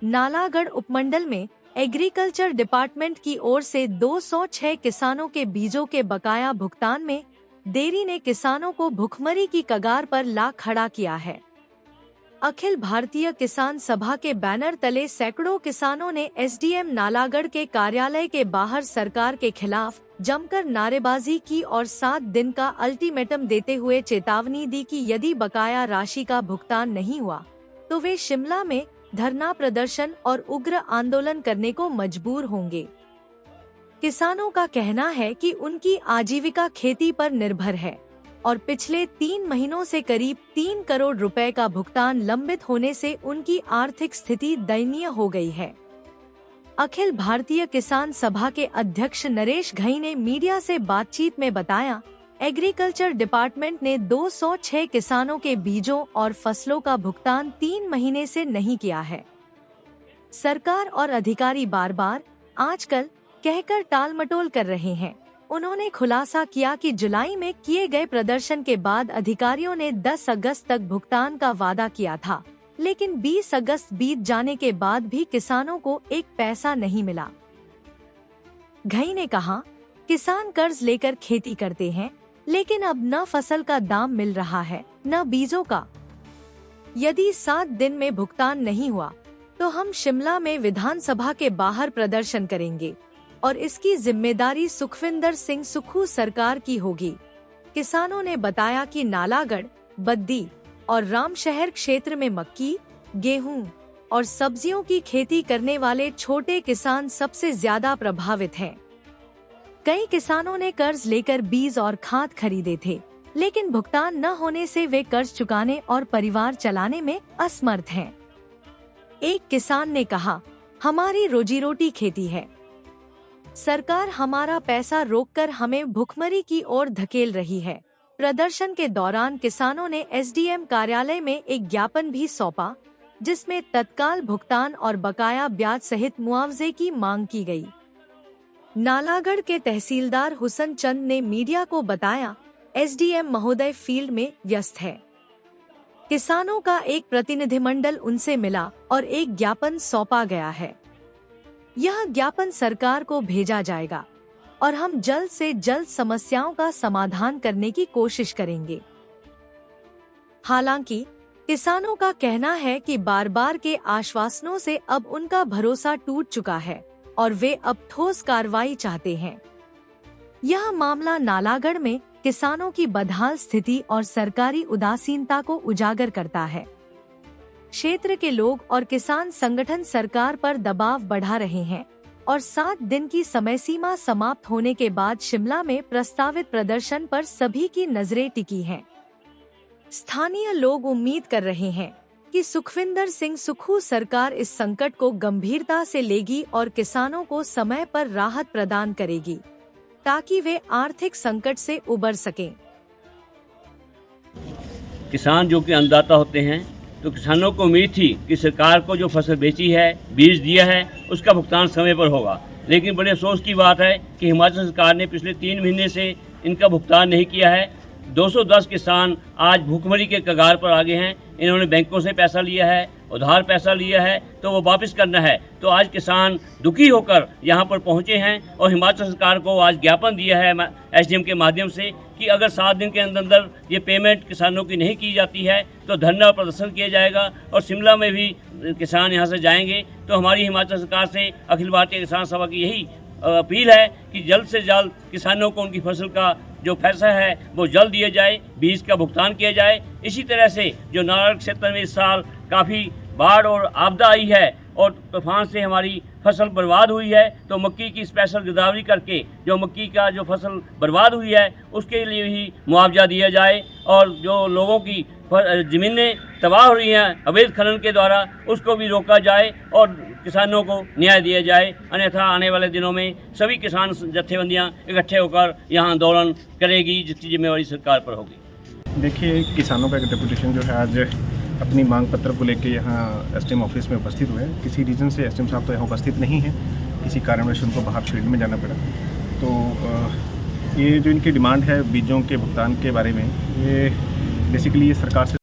नालागढ़ उपमंडल में agriculture department की ओर से 206 किसानों के बीजों के बकाया भुगतान में देरी ने किसानों को भुखमरी की कगार पर ला खड़ा किया है। अखिल भारतीय किसान सभा के बैनर तले सैकड़ों किसानों ने एसडीएम नालागढ़ के कार्यालय के बाहर सरकार के खिलाफ जमकर नारेबाजी की और 7 दिन का अल्टीमेटम देते हुए चेतावनी दी कि यदि बकाया राशि का भुगतान नहीं हुआ तो वे शिमला में धरना प्रदर्शन और उग्र आंदोलन करने को मजबूर होंगे। किसानों का कहना है कि उनकी आजीविका खेती पर निर्भर है और पिछले 3 महीनों से करीब 3 करोड़ रुपए का भुगतान लंबित होने से उनकी आर्थिक स्थिति दयनीय हो गई है। अखिल भारतीय किसान सभा के अध्यक्ष नरेश घई ने मीडिया से बातचीत में बताया, एग्रीकल्चर डिपार्टमेंट ने 206 किसानों के बीजों और फसलों का भुगतान 3 महीने से नहीं किया है। सरकार और अधिकारी बार बार आजकल कहकर टालमटोल कर रहे हैं। उन्होंने खुलासा किया कि जुलाई में किए गए प्रदर्शन के बाद अधिकारियों ने 10 अगस्त तक भुगतान का वादा किया था, लेकिन 20 अगस्त बीत जाने के बाद भी किसानों को एक पैसा नहीं मिला। घई ने कहा, किसान कर्ज लेकर खेती करते हैं, लेकिन अब न फसल का दाम मिल रहा है न बीजों का। यदि 7 दिन में भुगतान नहीं हुआ तो हम शिमला में विधानसभा के बाहर प्रदर्शन करेंगे और इसकी जिम्मेदारी सुखविंदर सिंह सुक्खू सरकार की होगी। किसानों ने बताया कि नालागढ़, बद्दी और रामशहर क्षेत्र में मक्की, गेहूं और सब्जियों की खेती करने वाले छोटे किसान सबसे ज्यादा प्रभावित हैं। कई किसानों ने कर्ज लेकर बीज और खाद खरीदे थे, लेकिन भुगतान न होने से वे कर्ज चुकाने और परिवार चलाने में असमर्थ हैं। एक किसान ने कहा, हमारी रोजी रोटी खेती है। सरकार हमारा पैसा रोककर हमें भुखमरी की ओर धकेल रही है। प्रदर्शन के दौरान किसानों ने एसडीएम कार्यालय में एक ज्ञापन भी सौंपा, जिसमें तत्काल भुगतान और बकाया ब्याज सहित मुआवजे की मांग की गई। नालागढ़ के तहसीलदार हुसन चंद ने मीडिया को बताया, एसडीएम महोदय फील्ड में व्यस्त है। किसानों का एक प्रतिनिधिमंडल उनसे मिला और एक ज्ञापन सौंपा गया है। यह ज्ञापन सरकार को भेजा जाएगा और हम जल्द से जल्द समस्याओं का समाधान करने की कोशिश करेंगे। हालांकि किसानों का कहना है कि बार बार के आश्वासनों से अब उनका भरोसा टूट चुका है और वे अब ठोस कार्रवाई चाहते हैं। यह मामला नालागढ़ में किसानों की बदहाल स्थिति और सरकारी उदासीनता को उजागर करता है। क्षेत्र के लोग और किसान संगठन सरकार पर दबाव बढ़ा रहे हैं और 7 दिन की समय सीमा समाप्त होने के बाद शिमला में प्रस्तावित प्रदर्शन पर सभी की नजरें टिकी हैं। स्थानीय लोग उम्मीद कर रहे हैं कि सुखविंदर सिंह सुक्खू सरकार इस संकट को गंभीरता से लेगी और किसानों को समय पर राहत प्रदान करेगी, ताकि वे आर्थिक संकट से उबर सकें। किसान जो कि अन्नदाता होते हैं, तो किसानों को उम्मीद थी कि सरकार को जो फसल बेची है, बीज दिया है, उसका भुगतान समय पर होगा। लेकिन बड़े अफसोस की बात है कि हिमाचल सरकार ने पिछले 3 महीने से इनका भुगतान नहीं किया है। 210 किसान आज भूखमरी के कगार पर आ गए हैं। इन्होंने बैंकों से पैसा लिया है, उधार पैसा लिया है, तो वो वापस करना है। तो आज किसान दुखी होकर यहाँ पर पहुँचे हैं और हिमाचल सरकार को आज ज्ञापन दिया है एसडीएम के माध्यम से कि अगर 7 दिन के अंदर ये पेमेंट किसानों की नहीं की जाती है तो धरना प्रदर्शन किया जाएगा और शिमला में भी किसान यहाँ से जाएंगे। तो हमारी हिमाचल सरकार से अखिल भारतीय किसान सभा की यही अपील है कि जल्द से जल्द किसानों को उनकी फसल का जो पैसा है वो जल्द दिया जाए, बीज का भुगतान किया जाए। इसी तरह से जो नालागढ़ क्षेत्र में इस साल काफ़ी बाढ़ और आपदा आई है और तूफान से हमारी फसल बर्बाद हुई है, तो मक्की की स्पेशल गिरदावरी करके जो मक्की का जो फसल बर्बाद हुई है उसके लिए भी मुआवजा दिया जाए और जो लोगों की ज़मीनें तबाह हो रही हैं अवैध खनन के द्वारा, उसको भी रोका जाए और किसानों को न्याय दिया जाए। अन्यथा आने वाले दिनों में सभी किसान जत्थेबंदियां इकट्ठे होकर यहाँ आंदोलन करेगी, जिसकी जिम्मेवारी सरकार पर होगी। देखिए, किसानों का एक डेपुटेशन जो है आज अपनी मांग पत्र को लेकर यहाँ एसडीएम ऑफिस में उपस्थित हुए। किसी रीज़न से एसडीएम साहब तो यहाँ उपस्थित नहीं हैं, किसी कारणवश उनको बाहर फील्ड में जाना पड़ा। तो ये जो इनकी डिमांड है बीजों के भुगतान के बारे में, ये बेसिकली ये सरकार से